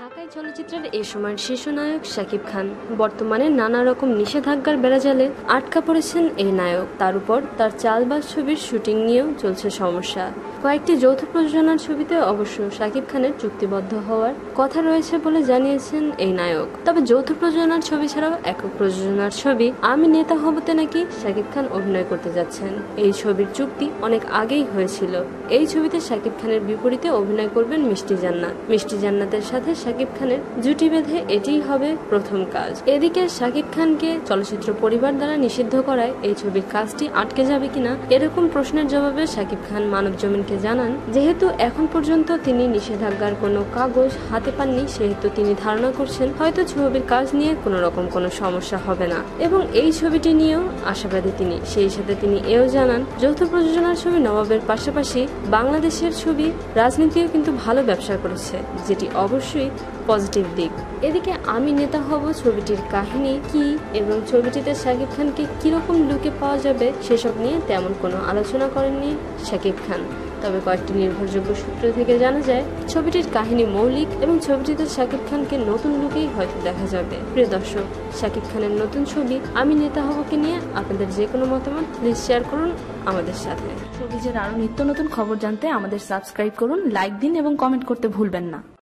ঢাকাই চলচ্চিত্রের এই সময়ের শীর্ষ নায়ক শাকিব খান বর্তমানে নানা রকম নিষেধাজ্ঞার বেড়াজালে আটকা পড়েছেন এই নায়ক। তার উপর তার চালবাজ ছবির শুটিং নিয়েও চলছে সমস্যা। কয়েকটি যৌথ প্রযোজনার ছবিতে অবশ্য শাকিব খানের চুক্তিবদ্ধ হওয়ার কথা রয়েছে বলে জানিয়েছেন এই নায়ক। তবে যৌথ প্রযোজনার ছবি ছাড়াও একক প্রযোজনার ছবি আমি নেতা হবতে নাকি শাকিব খান অভিনয় করতে যাচ্ছেন। এই ছবির চুক্তি অনেক আগেই হয়েছিল। এই ছবিতে শাকিব খানের বিপরীতে অভিনয় করবেন মিষ্টি জান্নাত। মিষ্টি জান্নাতের সাথে শাকিব খানের জুটি বেঁধে এটিই হবে প্রথম কাজ। এদিকে শাকিব খানকে চলচ্চিত্র পরিবার দ্বারা নিষিদ্ধ করায় এই ছবির কাজটি আটকে যাবে কিনা এরকম প্রশ্নের জবাবে শাকিব খান মানবজমিনকে জানান, যেহেতু এখন পর্যন্ত তিনি নিষেধাজ্ঞার কোনো কাগজ হাতে পাননি, সেহেতু তিনি ধারণা করছেন হয়তো ছবির কাজ নিয়ে কোনো রকম কোনো সমস্যা হবে না এবং এই ছবিটি নিয়েও আশাবাদী তিনি। সেই সাথে তিনি এও জানান, যৌথ প্রযোজনার ছবি নবাবের পাশাপাশি বাংলাদেশের ছবি রাজনীতিও কিন্তু ভালো ব্যবসা করেছে, যেটি অবশ্যই পজিটিভ দিক। এদিকে আমি নেতা হব ছবিটির কাহিনী কি এবং ছবিটিতে শাকিব খানকে কিরকম লুকে পাওয়া যাবে সেসব নিয়ে তেমন কোনো আলোচনা করেননি শাকিব খান। তবে কয়েকটি নির্ভরযোগ্য সূত্র থেকে জানা যায় ছবিটির কাহিনী মৌলিক এবং ছবিটিতে শাকিব খানকে নতুন লুকেই হয়তো দেখা যাবে। প্রিয় দর্শক, শাকিব খানের নতুন ছবি আমি নেতা হবকে নিয়ে আপনাদের যে কোনো মতামত প্লিজ শেয়ার করুন আমাদের সাথে। ছবিজের আরো নিত্য নতুন খবর জানতে আমাদের সাবস্ক্রাইব করুন, লাইক দিন এবং কমেন্ট করতে ভুলবেন না।